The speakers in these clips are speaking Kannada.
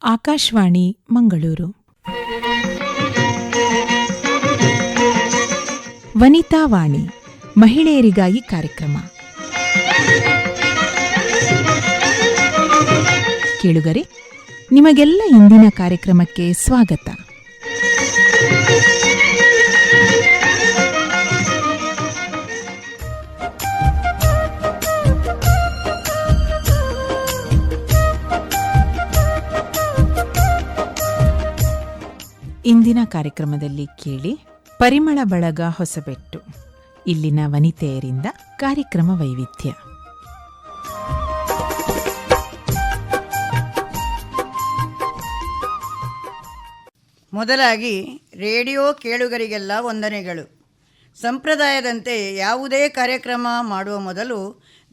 ಆಕಾಶವಾಣಿ ಮಂಗಳೂರು. ವನಿತಾ ವಾಣಿ, ಮಹಿಳೆಯರಿಗಾಗಿ ಕಾರ್ಯಕ್ರಮ. ಕೇಳುಗರೆ, ನಿಮಗೆಲ್ಲ ಇಂದಿನ ಕಾರ್ಯಕ್ರಮಕ್ಕೆ ಸ್ವಾಗತ. ಇಂದಿನ ಕಾರ್ಯಕ್ರಮದಲ್ಲಿ ಕೇಳಿ ಪರಿಮಳ ಬಳಗ ಹೊಸಬೆಟ್ಟು, ಇಲ್ಲಿನ ವನಿತೆಯರಿಂದ ಕಾರ್ಯಕ್ರಮ ವೈವಿಧ್ಯ. ಮೊದಲಾಗಿ ರೇಡಿಯೋ ಕೇಳುಗರಿಗೆಲ್ಲ ವಂದನೆಗಳು. ಸಂಪ್ರದಾಯದಂತೆ ಯಾವುದೇ ಕಾರ್ಯಕ್ರಮ ಮಾಡುವ ಮೊದಲು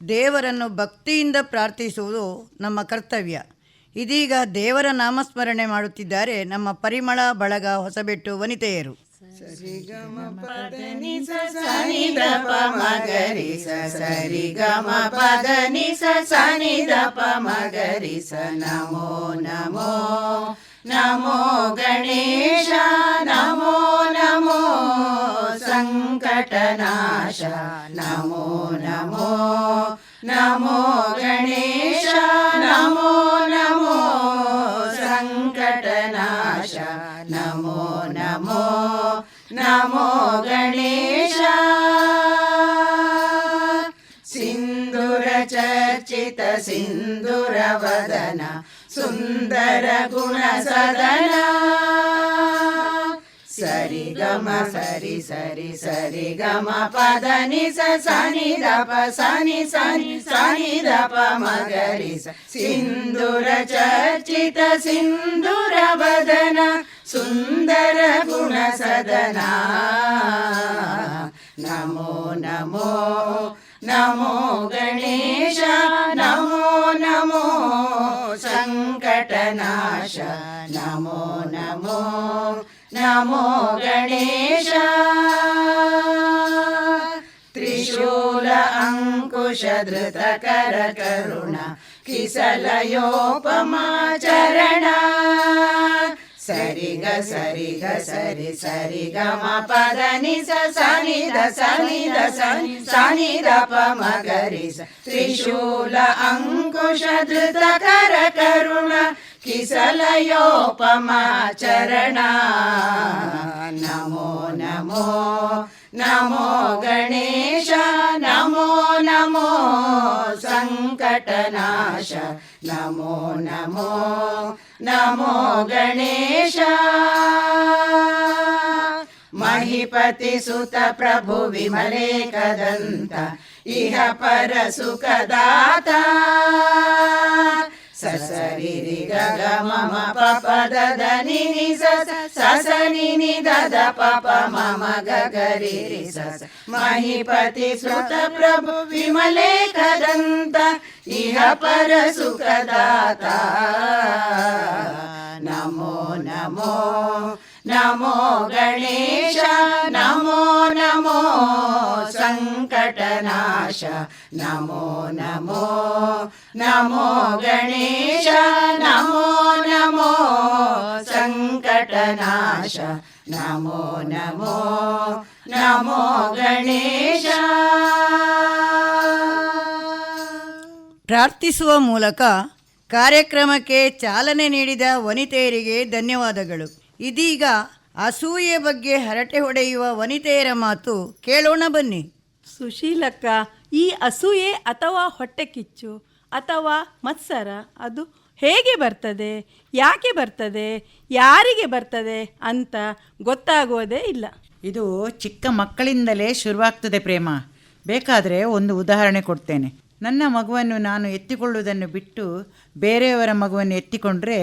ದೇವರನ್ನು ಭಕ್ತಿಯಿಂದ ಪ್ರಾರ್ಥಿಸುವುದು ನಮ್ಮ ಕರ್ತವ್ಯ. ಇದೀಗ ದೇವರ ನಾಮಸ್ಮರಣೆ ಮಾಡುತ್ತಿದ್ದಾರೆ ನಮ್ಮ ಪರಿಮಳ ಬಳಗ ಹೊಸಬೆಟ್ಟು ವನಿತೆಯರು. ನಮೋ ನಮೋ ನಮೋ ಗಣೇಶ, ನಮೋ ನಮೋ ಸಂಕಟನಾಶ, ನಮೋ ನಮೋ ನಮೋ ಗಣೇಶ, ನಮೋ ನಮೋ ಸಂಕಟನಾಶ, ನಮೋ ನಮೋ ನಮೋ ಗಣೇಶ. ಸಿಂಧೂರ ಚರ್ಚಿತ ಸಿಂಧೂರ ವದನ, ಸುಂದರ ಗುಣ ಸದನ, ಸರಿ ಗಮ ಸರಿ ಸರಿ ಸರಿ ಗಮ ಪದ ನಿ ಸನಿ ದಪ ಸನಿ ಸನಿ ಸನಿ ದಪ ಮಗರಿ ಸ. ಸಿಂಧೂರ ಚರ್ಚಿತ ಸಿಂಧೂರ ವದನ, ಸುಂದರ ಗುಣ ಸದನ, ನಮೋ ನಮೋ ನಮೋ ಗಣೇಶ, ನಮೋ ನಮೋ ಸಂಕಟನಾಶ, ನಮೋ ನಮೋ ನಮೋ ಗಣೇಶ. ತ್ರಿಶೂಲ ಅಂಕುಶ ಧೃತ ಕರ ಕರುಣ, ಕಿಸಲಯೋಪಮ ಚರಣ, ಸರಿ ಗ ಸರಿ ಗ ಸರಿ ಸರಿ ಗ ಮ ಪದ ನಿ ಸನಿ the Sunny the Sunny Sunny the ಪ ಮಗರಿ ಸ. ತ್ರಿಶೂಲ ಅಂಕುಶ ಧೃತ ಕರ ಕರುಣ, ಕಿಸಲಯೋಪಮ ಚರಣ, ನಮೋ ನಮೋ ನಮೋ ಗಣೇಶ, ನಮೋ ನಮೋ ಸಂಕಟನಾಶ, ನಮೋ ನಮೋ ನಮೋ ಗಣೇಶ. ಮಹಿಪತಿ ಸುತ ಪ್ರಭು ವಿಮಲೇಕದಂತ, ಇಹ ಪರ ಸುಖದಾತ, ಸಸರಿ ರಿ ಗ ಗ ಮಮ ಪ ಪ ದ ದ ನಿ ನಿ ಸ ಸ ಸ ನಿ ನಿ ದ ದ ಪ ಪ ಮಮ ಗ ಗ ರಿ ರಿ ಸ ಸ. ಮಹಿಪತಿ ಸುತ ಪ್ರಭು ವಿಮಲೇಕದಂತ, ಇಹ ಪರ ಸುಖದಾತ, ನಮೋ ನಮೋ ನಮೋ ಗಣೇಶ, ನಮೋ ನಮೋ ಸಂಕಟನಾಶ, ನಮೋ ನಮೋ ನಮೋ ಗಣೇಶ, ನಮೋ ನಮೋ ಸಂಕಟನಾಶ, ನಮೋ ನಮೋ ನಮೋ ಗಣೇಶ. ಪ್ರಾರ್ಥಿಸುವ ಮೂಲಕ ಕಾರ್ಯಕ್ರಮಕ್ಕೆ ಚಾಲನೆ ನೀಡಿದ ವನಿತೆಯರಿಗೆ ಧನ್ಯವಾದಗಳು. ಇದೀಗ ಅಸೂಯೆ ಬಗ್ಗೆ ಹರಟೆ ಹೊಡೆಯುವ ವನಿತೆಯರ ಮಾತು ಕೇಳೋಣ ಬನ್ನಿ. ಸುಶೀಲಕ್ಕ, ಈ ಅಸೂಯೆ ಅಥವಾ ಹೊಟ್ಟೆ ಕಿಚ್ಚು ಅಥವಾ ಮತ್ಸರ ಅದು ಹೇಗೆ ಬರ್ತದೆ, ಯಾಕೆ ಬರ್ತದೆ, ಯಾರಿಗೆ ಬರ್ತದೆ ಅಂತ ಗೊತ್ತಾಗೋದೇ ಇಲ್ಲ. ಇದು ಚಿಕ್ಕ ಮಕ್ಕಳಿಂದಲೇ ಶುರುವಾಗ್ತದೆ ಪ್ರೇಮ. ಬೇಕಾದರೆ ಒಂದು ಉದಾಹರಣೆ ಕೊಡ್ತೇನೆ. ನನ್ನ ಮಗುವನ್ನು ನಾನು ಎತ್ತಿಕೊಳ್ಳುವುದನ್ನು ಬಿಟ್ಟು ಬೇರೆಯವರ ಮಗುವನ್ನು ಎತ್ತಿಕೊಂಡ್ರೆ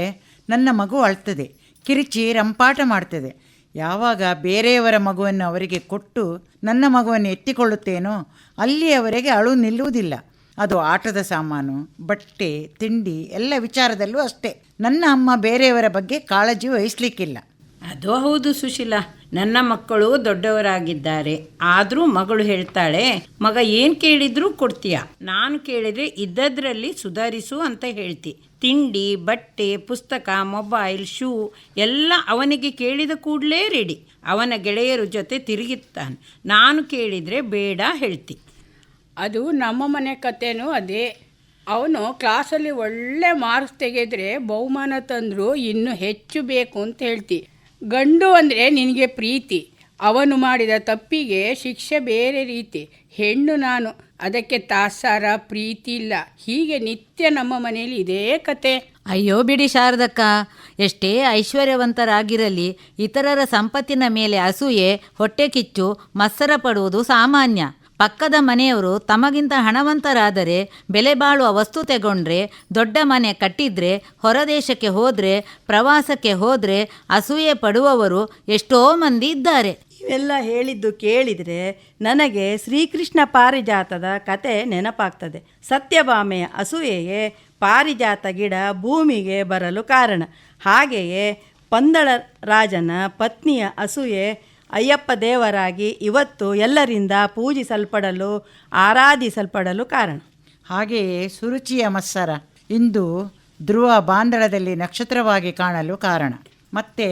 ನನ್ನ ಮಗು ಅಳ್ತದೆ, ಕಿರಿಚಿ ರಂಪಾಟ ಮಾಡ್ತದೆ. ಯಾವಾಗ ಬೇರೆಯವರ ಮಗುವನ್ನು ಅವರಿಗೆ ಕೊಟ್ಟು ನನ್ನ ಮಗುವನ್ನು ಎತ್ತಿಕೊಳ್ಳುತ್ತೇನೋ ಅಲ್ಲಿಯವರೆಗೆ ಅಳು ನಿಲ್ಲುವುದಿಲ್ಲ. ಅದು ಆಟದ ಸಾಮಾನು, ಬಟ್ಟೆ, ತಿಂಡಿ ಎಲ್ಲ ವಿಚಾರದಲ್ಲೂ ಅಷ್ಟೇ. ನನ್ನ ಅಮ್ಮ ಬೇರೆಯವರ ಬಗ್ಗೆ ಕಾಳಜಿ ವಹಿಸಲಿಕ್ಕಿಲ್ಲ. ಅದು ಹೌದು ಸುಶೀಲಾ, ನನ್ನ ಮಕ್ಕಳು ದೊಡ್ಡವರಾಗಿದ್ದಾರೆ, ಆದರೂ ಮಗಳು ಹೇಳ್ತಾಳೆ, ಮಗ ಏನು ಕೇಳಿದ್ರೂ ಕೊಡ್ತೀಯ, ನಾನು ಕೇಳಿದರೆ ಇದ್ದದ್ರಲ್ಲಿ ಸುಧಾರಿಸು ಅಂತ ಹೇಳ್ತಿ. ತಿಂಡಿ, ಬಟ್ಟೆ, ಪುಸ್ತಕ, ಮೊಬೈಲ್, ಶೂ ಎಲ್ಲ ಅವನಿಗೆ ಕೇಳಿದ ಕೂಡಲೇ ರೆಡಿ. ಅವನ ಗೆಳೆಯರ ಜೊತೆ ತಿರುಗಿತ್ತಾನೆ. ನಾನು ಕೇಳಿದರೆ ಬೇಡ ಹೇಳ್ತಿ. ಅದು ನಮ್ಮ ಮನೆ ಕಥೆನೂ ಅದೇ. ಅವನು ಕ್ಲಾಸಲ್ಲಿ ಒಳ್ಳೆ ಮಾರ್ಕ್ಸ್ ತೆಗೆದ್ರೆ ಬಹುಮಾನ ತಂದರೂ ಇನ್ನೂ ಹೆಚ್ಚು ಬೇಕು ಅಂತ ಹೇಳ್ತಿ. ಗಂಡು ಅಂದರೆ ನಿನಗೆ ಪ್ರೀತಿ, ಅವನು ಮಾಡಿದ ತಪ್ಪಿಗೆ ಶಿಕ್ಷೆ ಬೇರೆ ರೀತಿ. ಹೆಣ್ಣು ನಾನು, ಅದಕ್ಕೆ ತಾತ್ಸಾರ ಪ್ರೀತಿ ಇಲ್ಲ. ಹೀಗೆ ನಿತ್ಯ ನಮ್ಮ ಮನೆಯಲ್ಲಿ ಇದೇ ಕತೆ. ಅಯ್ಯೋ ಬಿಡಿ ಶಾರದಕ್ಕ, ಎಷ್ಟೇ ಐಶ್ವರ್ಯವಂತರಾಗಿರಲಿ ಇತರರ ಸಂಪತ್ತಿನ ಮೇಲೆ ಅಸೂಯೆ, ಹೊಟ್ಟೆ ಕಿಚ್ಚು, ಮತ್ಸರ ಪಡುವುದು ಸಾಮಾನ್ಯ. ಪಕ್ಕದ ಮನೆಯವರು ತಮಗಿಂತ ಹಣವಂತರಾದರೆ, ಬೆಲೆ ಬಾಳುವ ವಸ್ತು ತೆಗೊಂಡ್ರೆ, ದೊಡ್ಡ ಮನೆ ಕಟ್ಟಿದ್ರೆ, ಹೊರದೇಶಕ್ಕೆ ಹೋದರೆ, ಪ್ರವಾಸಕ್ಕೆ ಹೋದರೆ ಅಸೂಯೆ ಪಡುವವರು ಎಷ್ಟೋ ಮಂದಿ ಇದ್ದಾರೆ. ಇವೆಲ್ಲ ಹೇಳಿದ್ದು ಕೇಳಿದರೆ ನನಗೆ ಶ್ರೀಕೃಷ್ಣ ಪಾರಿಜಾತದ ಕತೆ ನೆನಪಾಗ್ತದೆ. ಸತ್ಯಭಾಮೆಯ ಅಸೂಯೆಯೇ ಪಾರಿಜಾತ ಗಿಡ ಭೂಮಿಗೆ ಬರಲು ಕಾರಣ. ಹಾಗೆಯೇ ಪಂದಳ ರಾಜನ ಪತ್ನಿಯ ಅಸೂಯೆ ಅಯ್ಯಪ್ಪ ದೇವರಾಗಿ ಇವತ್ತು ಎಲ್ಲರಿಂದ ಪೂಜಿಸಲ್ಪಡಲು, ಆರಾಧಿಸಲ್ಪಡಲು ಕಾರಣ. ಹಾಗೆಯೇ ಸುರುಚಿಯ ಮತ್ಸರ ಇಂದು ಧ್ರುವ ಬಾಂಧಳದಲ್ಲಿ ನಕ್ಷತ್ರವಾಗಿ ಕಾಣಲು ಕಾರಣ. ಮತ್ತೆ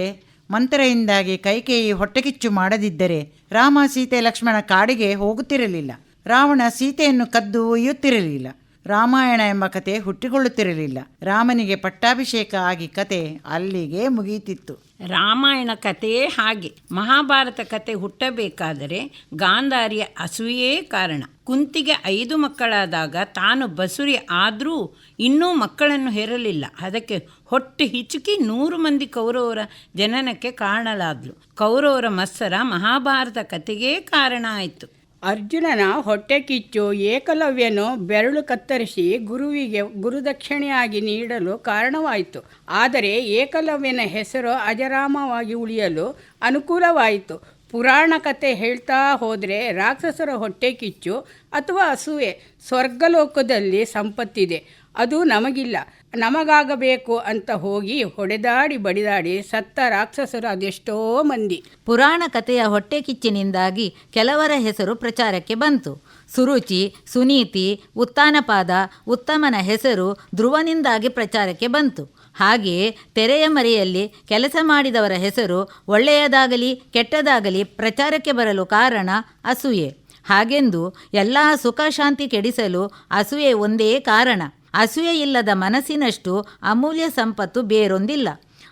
ಮಂತ್ರೆಯಿಂದಾಗಿ ಕೈಕೇಯಿ ಹೊಟ್ಟೆಕಿಚ್ಚು ಮಾಡದಿದ್ದರೆ ರಾಮ, ಸೀತೆ, ಲಕ್ಷ್ಮಣ ಕಾಡಿಗೆ ಹೋಗುತ್ತಿರಲಿಲ್ಲ. ರಾವಣ ಸೀತೆಯನ್ನು ಕದ್ದು ಒಯ್ಯುತ್ತಿರಲಿಲ್ಲ. ರಾಮಾಯಣ ಎಂಬ ಕತೆ ಹುಟ್ಟಿಕೊಳ್ಳುತ್ತಿರಲಿಲ್ಲ. ರಾಮನಿಗೆ ಪಟ್ಟಾಭಿಷೇಕ ಆಗಿ ಕತೆ ಅಲ್ಲಿಗೆ ಮುಗಿಯುತ್ತಿತ್ತು. ರಾಮಾಯಣ ಕಥೆಯೇ ಹಾಗೆ. ಮಹಾಭಾರತ ಕತೆ ಹುಟ್ಟಬೇಕಾದರೆ ಗಾಂಧಾರಿಯ ಅಸೂಯೇ ಕಾರಣ. ಕುಂತಿಗೆ 5 ಮಕ್ಕಳಾದಾಗ ತಾನು ಬಸುರಿ ಆದರೂ ಇನ್ನೂ ಮಕ್ಕಳನ್ನು ಹೆರಲಿಲ್ಲ. ಅದಕ್ಕೆ ಹೊಟ್ಟೆ ಹಿಚುಕಿ 100 ಮಂದಿ ಕೌರವರ ಜನನಕ್ಕೆ ಕಾರಣಲಾದ್ಲು. ಕೌರವರ ಮತ್ಸರ ಮಹಾಭಾರತ ಕತೆಗೇ ಕಾರಣ ಆಯಿತು. ಅರ್ಜುನನ ಹೊಟ್ಟೆ ಕಿಚ್ಚು ಏಕಲವ್ಯನು ಬೆರಳು ಕತ್ತರಿಸಿ ಗುರುವಿಗೆ ಗುರುದಕ್ಷಿಣೆಯಾಗಿ ನೀಡಲು ಕಾರಣವಾಯಿತು. ಆದರೆ ಏಕಲವ್ಯನ ಹೆಸರು ಅಜರಾಮವಾಗಿ ಉಳಿಯಲು ಅನುಕೂಲವಾಯಿತು. ಪುರಾಣ ಕತೆ ಹೇಳ್ತಾ ಹೋದರೆ ರಾಕ್ಷಸರ ಹೊಟ್ಟೆ ಕಿಚ್ಚು ಅಥವಾ ಅಸೂಯೆ. ಸ್ವರ್ಗಲೋಕದಲ್ಲಿ ಸಂಪತ್ತಿದೆ, ಅದು ನಮಗಿಲ್ಲ, ನಮಗಾಗಬೇಕು ಅಂತ ಹೋಗಿ ಹೊಡೆದಾಡಿ ಬಡಿದಾಡಿ ಸತ್ತ ರಾಕ್ಷಸರು ಅದೆಷ್ಟೋ ಮಂದಿ. ಪುರಾಣ ಕಥೆಯ ಹೊಟ್ಟೆ ಕಿಚ್ಚಿನಿಂದಾಗಿ ಕೆಲವರ ಹೆಸರು ಪ್ರಚಾರಕ್ಕೆ ಬಂತು. ಸುರುಚಿ, ಸುನೀತಿ, ಉತ್ತಾನಪಾದ, ಉತ್ತಮನ ಹೆಸರು ಧ್ರುವನಿಂದಾಗಿ ಪ್ರಚಾರಕ್ಕೆ ಬಂತು. ಹಾಗೆಯೇ ತೆರೆಯ ಮರೆಯಲ್ಲಿ ಕೆಲಸ ಮಾಡಿದವರ ಹೆಸರು ಒಳ್ಳೆಯದಾಗಲಿ ಕೆಟ್ಟದಾಗಲಿ ಪ್ರಚಾರಕ್ಕೆ ಬರಲು ಕಾರಣ ಅಸೂಯೆ. ಹಾಗೆಂದು ಎಲ್ಲ ಸುಖ ಶಾಂತಿ ಕೆಡಿಸಲು ಅಸೂಯೆ ಒಂದೇ ಕಾರಣ. ಅಸೂಯೆ ಇಲ್ಲದ ಮನಸ್ಸಿನಷ್ಟು ಅಮೂಲ್ಯ ಸಂಪತ್ತು ಬೇರೊಂದಿಲ್ಲ.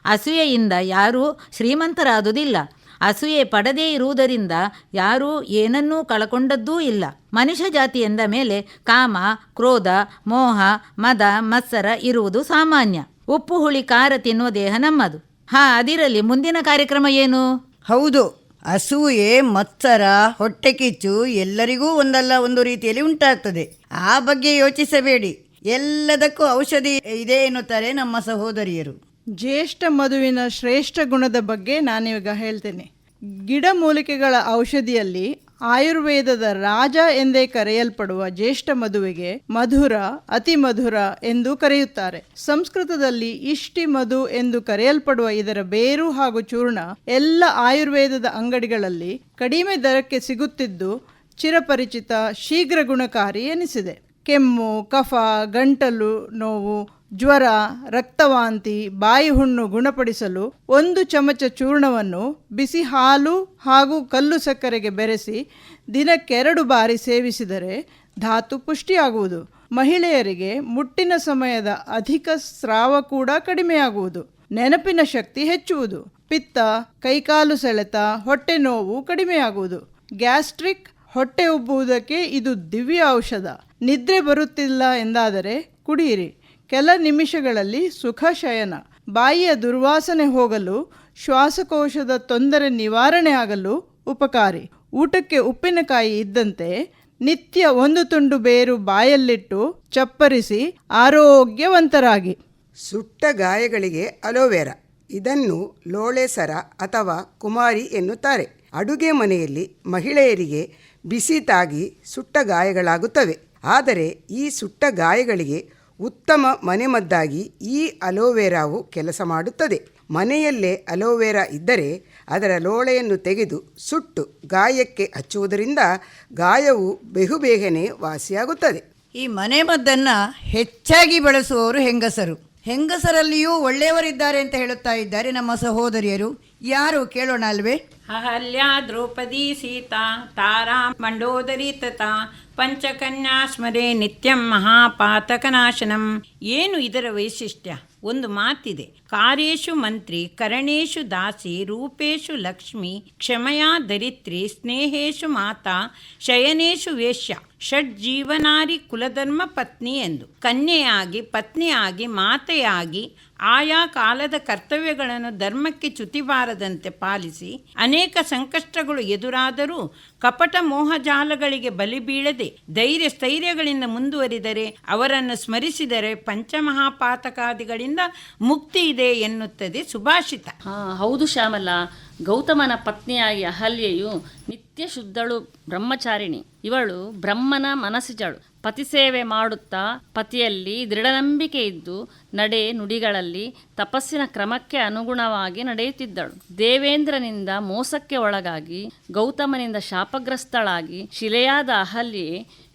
ಅಸೂಯೆಯಿಂದ ಯಾರೂ ಶ್ರೀಮಂತರಾದುದಿಲ್ಲ. ಅಸೂಯೆ ಪಡದೇ ಇರುವುದರಿಂದ ಯಾರೂ ಏನನ್ನೂ ಕಳಕೊಂಡದ್ದೂ ಇಲ್ಲ. ಮನುಷ್ಯ ಜಾತಿ ಎಂದ ಮೇಲೆ ಕಾಮ, ಕ್ರೋಧ, ಮೋಹ, ಮದ, ಮತ್ಸರ ಇರುವುದು ಸಾಮಾನ್ಯ. ಉಪ್ಪು ಹುಳಿ ಖಾರ ತಿನ್ನುವ ದೇಹ ನಮ್ಮದು. ಅದಿರಲಿ, ಮುಂದಿನ ಕಾರ್ಯಕ್ರಮ ಏನು? ಹೌದು, ಅಸೂಯೆ, ಮತ್ಸರ, ಹೊಟ್ಟೆಕಿಚ್ಚು ಎಲ್ಲರಿಗೂ ಒಂದಲ್ಲ ಒಂದು ರೀತಿಯಲ್ಲಿ ಉಂಟಾಗ್ತದೆ. ಆ ಬಗ್ಗೆ ಯೋಚಿಸಬೇಡಿ, ಎಲ್ಲದಕ್ಕೂ ಔಷಧಿ ಇದೆ ಎನ್ನುತ್ತಾರೆ ನಮ್ಮ ಸಹೋದರಿಯರು. ಜ್ಯೇಷ್ಠ ಮಧುವಿನ ಶ್ರೇಷ್ಠ ಗುಣದ ಬಗ್ಗೆ ನಾನೀಗ ಹೇಳ್ತೇನೆ. ಗಿಡಮೂಲಿಕೆಗಳ ಔಷಧಿಯಲ್ಲಿ ಆಯುರ್ವೇದದ ರಾಜ ಎಂದೇ ಕರೆಯಲ್ಪಡುವ ಜ್ಯೇಷ್ಠ ಮಧುವಿಗೆ ಮಧುರ, ಅತಿ ಮಧುರ ಎಂದು ಕರೆಯುತ್ತಾರೆ. ಸಂಸ್ಕೃತದಲ್ಲಿ ಇಷ್ಟಿ ಮಧು ಎಂದು ಕರೆಯಲ್ಪಡುವ ಇದರ ಬೇರು ಹಾಗೂ ಚೂರ್ಣ ಎಲ್ಲ ಆಯುರ್ವೇದದ ಅಂಗಡಿಗಳಲ್ಲಿ ಕಡಿಮೆ ದರಕ್ಕೆ ಸಿಗುತ್ತಿದ್ದು ಚಿರಪರಿಚಿತ, ಶೀಘ್ರ ಗುಣಕಾರಿ ಎನಿಸಿದೆ. ಕೆಮ್ಮು, ಕಫ, ಗಂಟಲು ನೋವು, ಜ್ವರ, ರಕ್ತವಾಂತಿ, ಬಾಯಿ ಹುಣ್ಣು ಗುಣಪಡಿಸಲು 1 ಚಮಚ ಚೂರ್ಣವನ್ನು ಬಿಸಿ ಹಾಲು ಹಾಗೂ ಕಲ್ಲು ಸಕ್ಕರೆಗೆ ಬೆರೆಸಿ ದಿನಕ್ಕೆ 2 ಬಾರಿ ಸೇವಿಸಿದರೆ ಧಾತು ಪುಷ್ಟಿಯಾಗುವುದು. ಮಹಿಳೆಯರಿಗೆ ಮುಟ್ಟಿನ ಸಮಯದ ಅಧಿಕ ಸ್ರಾವ ಕೂಡ ಕಡಿಮೆಯಾಗುವುದು. ನೆನಪಿನ ಶಕ್ತಿ ಹೆಚ್ಚುವುದು. ಪಿತ್ತ, ಕೈಕಾಲು ಸೆಳೆತ, ಹೊಟ್ಟೆ ನೋವು ಕಡಿಮೆಯಾಗುವುದು. ಗ್ಯಾಸ್ಟ್ರಿಕ್, ಹೊಟ್ಟೆ ಉಬ್ಬುವುದಕ್ಕೆ ಇದು ದಿವ್ಯ ಔಷಧ. ನಿದ್ರೆ ಬರುತ್ತಿಲ್ಲ ಎಂದಾದರೆ ಕುಡಿಯಿರಿ. ಕೆಲ ನಿಮಿಷಗಳಲ್ಲಿ ಸುಖ ಶಯನ. ಬಾಯಿಯ ದುರ್ವಾಸನೆ ಹೋಗಲು, ಶ್ವಾಸಕೋಶದ ತೊಂದರೆ ನಿವಾರಣೆ ಆಗಲು ಉಪಕಾರಿ. ಊಟಕ್ಕೆ ಉಪ್ಪಿನಕಾಯಿ ಇದ್ದಂತೆ ನಿತ್ಯ 1 ತುಂಡು ಬೇರು ಬಾಯಲ್ಲಿಟ್ಟು ಚಪ್ಪರಿಸಿ ಆರೋಗ್ಯವಂತರಾಗಿ. ಸುಟ್ಟ ಗಾಯಗಳಿಗೆ ಅಲೋವೆರಾ, ಇದನ್ನು ಲೋಳೆಸರ ಅಥವಾ ಕುಮಾರಿ ಎನ್ನುತ್ತಾರೆ. ಅಡುಗೆ ಮನೆಯಲ್ಲಿ ಮಹಿಳೆಯರಿಗೆ ಬಿಸಿ ತಾಗಿ ಸುಟ್ಟ ಗಾಯಗಳಾಗುತ್ತವೆ. ಆದರೆ ಈ ಸುಟ್ಟ ಗಾಯಗಳಿಗೆ ಉತ್ತಮ ಮನೆಮದ್ದಾಗಿ ಈ ಅಲೋವೆರಾವು ಕೆಲಸ ಮಾಡುತ್ತದೆ. ಮನೆಯಲ್ಲೇ ಅಲೋವೆರಾ ಇದ್ದರೆ ಅದರ ಲೋಳೆಯನ್ನು ತೆಗೆದು ಸುಟ್ಟು ಗಾಯಕ್ಕೆ ಹಚ್ಚುವುದರಿಂದ ಗಾಯವು ಬಹುಬೇಗನೆ ವಾಸಿಯಾಗುತ್ತದೆ. ಈ ಮನೆಮದ್ದನ್ನು ಹೆಚ್ಚಾಗಿ ಬಳಸುವವರು ಹೆಂಗಸರಲ್ಲಿಯೂ ಒಳ್ಳೆಯವರಿದ್ದಾರೆ ಅಂತ ಹೇಳುತ್ತಾ ಇದ್ದಾರೆ ನಮ್ಮ ಸಹೋದರಿಯರು. ಯಾರು ಕೇಳೋಣ ಅಲ್ವೇ? ಅಹಲ್ಯಾ, ದ್ರೌಪದಿ, ಸೀತಾ, ತಾರಾ, ಮಂಡೋದರಿ ತಥಾ ಪಂಚಕನ್ಯಾ ಸ್ಮರೆ ನಿತ್ಯಂ ಮಹಾಪಾತಕನಾಶನಂ. ಏನು ಇದರ ವೈಶಿಷ್ಟ್ಯ? ಒಂದು ಮಾತಿದೆ, ಕಾರ್ಯೇಷು ಮಂತ್ರಿ, ಕರಣೇಶು ದಾಸಿ, ರೂಪೇಶು ಲಕ್ಷ್ಮಿ, ಕ್ಷಮಯಾ ದರಿತ್ರಿ, ಸ್ನೇಹೇಶು ಮಾತಾ, ಶಯನೇಶು ವೇಶ್ಯ, ಷಡ್ಜೀವನಾರಿ ಕುಲಧರ್ಮ ಪತ್ನಿ ಎಂದು. ಕನ್ಯೆಯಾಗಿ, ಪತ್ನಿಯಾಗಿ, ಮಾತೆಯಾಗಿ ಆಯಾ ಕಾಲದ ಕರ್ತವ್ಯಗಳನ್ನು ಧರ್ಮಕ್ಕೆ ಚ್ಯುತಿಬಾರದಂತೆ ಪಾಲಿಸಿ ಅನೇಕ ಸಂಕಷ್ಟಗಳು ಎದುರಾದರೂ ಕಪಟ ಮೋಹಜಾಲಗಳಿಗೆ ಬಲಿ ಬೀಳದೆ ಧೈರ್ಯ ಸ್ಥೈರ್ಯಗಳಿಂದ ಮುಂದುವರಿದರೆ, ಅವರನ್ನು ಸ್ಮರಿಸಿದರೆ ಪಂಚಮಹಾಪಾತಕಾದಿಗಳಿಂದ ಮುಕ್ತಿ ಇದೆ ಎನ್ನುತ್ತದೆ ಸುಭಾಷಿತ. ಹೌದು ಶ್ಯಾಮಲ. ಗೌತಮನ ಪತ್ನಿಯಾಗಿ ಅಹಲ್ಯೆಯು ನಿತ್ಯ ಶುದ್ಧಳು, ಬ್ರಹ್ಮಚಾರಿಣಿ. ಇವಳು ಬ್ರಹ್ಮನ ಮನಸ್ಸಿಜಳು. ಪತಿ ಸೇವೆ ಮಾಡುತ್ತಾ ಪತಿಯಲ್ಲಿ ದೃಢನಂಬಿಕೆ ಇದ್ದು ನಡೆ ನುಡಿಗಳಲ್ಲಿ ತಪಸ್ಸಿನ ಕ್ರಮಕ್ಕೆ ಅನುಗುಣವಾಗಿ ನಡೆಯುತ್ತಿದ್ದಳು. ದೇವೇಂದ್ರನಿಂದ ಮೋಸಕ್ಕೆ ಒಳಗಾಗಿ ಗೌತಮನಿಂದ ಶಾಪಗ್ರಸ್ತಳಾಗಿ ಶಿಲೆಯಾದ ಅಹಲ್ಯೆ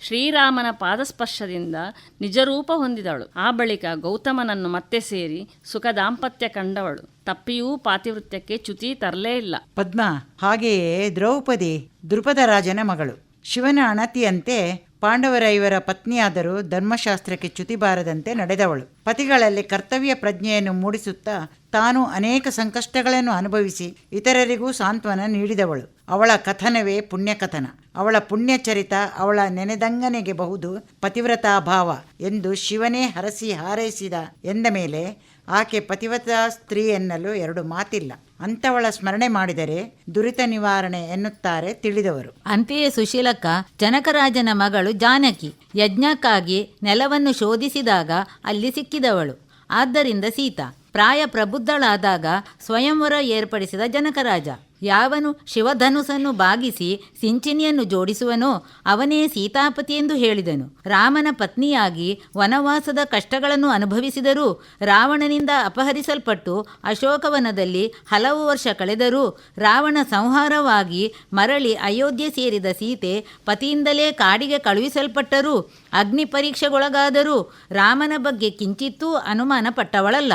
ಶ್ರೀರಾಮನ ಪಾದಸ್ಪರ್ಶದಿಂದ ನಿಜರೂಪ ಹೊಂದಿದಳು. ಆ ಬಳಿಕ ಗೌತಮನನ್ನು ಮತ್ತೆ ಸೇರಿ ಸುಖ ದಾಂಪತ್ಯ ಕಂಡವಳು. ತಪ್ಪಿಯೂ ಪಾತಿವೃತ್ಯಕ್ಕೆ ಚ್ಯುತಿ ತರಲೇ ಇಲ್ಲ. ಪದ್ಮ, ಹಾಗೆಯೇ ದ್ರೌಪದಿ ದೃಪದ ರಾಜನ ಮಗಳು. ಶಿವನ ಅಣತಿಯಂತೆ ಪಾಂಡವರ ಇವರ ಪತ್ನಿಯಾದರೂ ಧರ್ಮಶಾಸ್ತ್ರಕ್ಕೆ ಚ್ಯುತಿ ಬಾರದಂತೆ ನಡೆದವಳು. ಪತಿಗಳಲ್ಲಿ ಕರ್ತವ್ಯ ಪ್ರಜ್ಞೆಯನ್ನು ಮೂಡಿಸುತ್ತಾ ತಾನು ಅನೇಕ ಸಂಕಷ್ಟಗಳನ್ನು ಅನುಭವಿಸಿ ಇತರರಿಗೂ ಸಾಂತ್ವನ ನೀಡಿದವಳು. ಅವಳ ಕಥನವೇ ಪುಣ್ಯಕಥನ. ಅವಳ ಪುಣ್ಯಚರಿತ ಅವಳ ನೆನೆದಂಗನೆಗೆ ಬಹುದು ಪತಿವ್ರತಾಭಾವ ಎಂದು ಶಿವನೇ ಹರಸಿ ಹಾರೈಸಿದ ಎಂದ ಮೇಲೆ ಆಕೆ ಪತಿವ್ರತಾ ಸ್ತ್ರೀ ಎನ್ನಲು ಎರಡು ಮಾತಿಲ್ಲ. ಅಂಥವಳ ಸ್ಮರಣೆ ಮಾಡಿದರೆ ದುರಿತ ನಿವಾರಣೆ ಎನ್ನುತ್ತಾರೆ ತಿಳಿದವರು. ಅಂತೆಯೇ ಸುಶೀಲಕ್ಕ ಜನಕರಾಜನ ಮಗಳು ಜಾನಕಿ ಯಜ್ಞಕ್ಕಾಗಿ ನೆಲವನ್ನು ಶೋಧಿಸಿದಾಗ ಅಲ್ಲಿ ಸಿಕ್ಕಿದವಳು. ಆದ್ದರಿಂದ ಸೀತಾ ಪ್ರಾಯ ಪ್ರಬುದ್ಧಳಾದಾಗ ಸ್ವಯಂವರ ಏರ್ಪಡಿಸಿದ ಜನಕರಾಜ. ಯಾವನು ಶಿವಧನುಸನ್ನು ಬಾಗಿಸಿ ಸಿಂಚಿನಿಯನ್ನು ಜೋಡಿಸುವನೋ ಅವನೇ ಸೀತಾಪತಿ ಎಂದು ಹೇಳಿದನು. ರಾಮನ ಪತ್ನಿಯಾಗಿ ವನವಾಸದ ಕಷ್ಟಗಳನ್ನು ಅನುಭವಿಸಿದರೂ ರಾವಣನಿಂದ ಅಪಹರಿಸಲ್ಪಟ್ಟು ಅಶೋಕವನದಲ್ಲಿ ಹಲವು ವರ್ಷ ಕಳೆದರೂ ರಾವಣ ಸಂಹಾರವಾಗಿ ಮರಳಿ ಅಯೋಧ್ಯೆ ಸೇರಿದ ಸೀತೆ ಪತಿಯಿಂದಲೇ ಕಾಡಿಗೆ ಕಳುಹಿಸಲ್ಪಟ್ಟರೂ ಅಗ್ನಿ ಪರೀಕ್ಷೆಗೊಳಗಾದರೂ ರಾಮನ ಬಗ್ಗೆ ಕಿಂಚಿತ್ತೂ ಅನುಮಾನ ಪಟ್ಟವಳಲ್ಲ.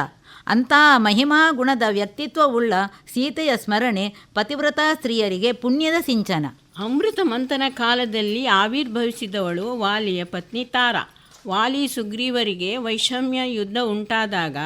ಅಂಥ ಮಹಿಮಾ ಗುಣದ ವ್ಯಕ್ತಿತ್ವವುಳ್ಳ ಸೀತೆಯ ಸ್ಮರಣೆ ಪತಿವ್ರತಾ ಸ್ತ್ರೀಯರಿಗೆ ಪುಣ್ಯದ ಸಿಂಚನ. ಅಮೃತ ಮಂಥನ ಕಾಲದಲ್ಲಿ ಆವಿರ್ಭವಿಸಿದವಳು ವಾಲಿಯ ಪತ್ನಿ ತಾರಾ. ವಾಲಿ ಸುಗ್ರೀವರಿಗೆ ವೈಷಮ್ಯ ಯುದ್ಧ ಉಂಟಾದಾಗ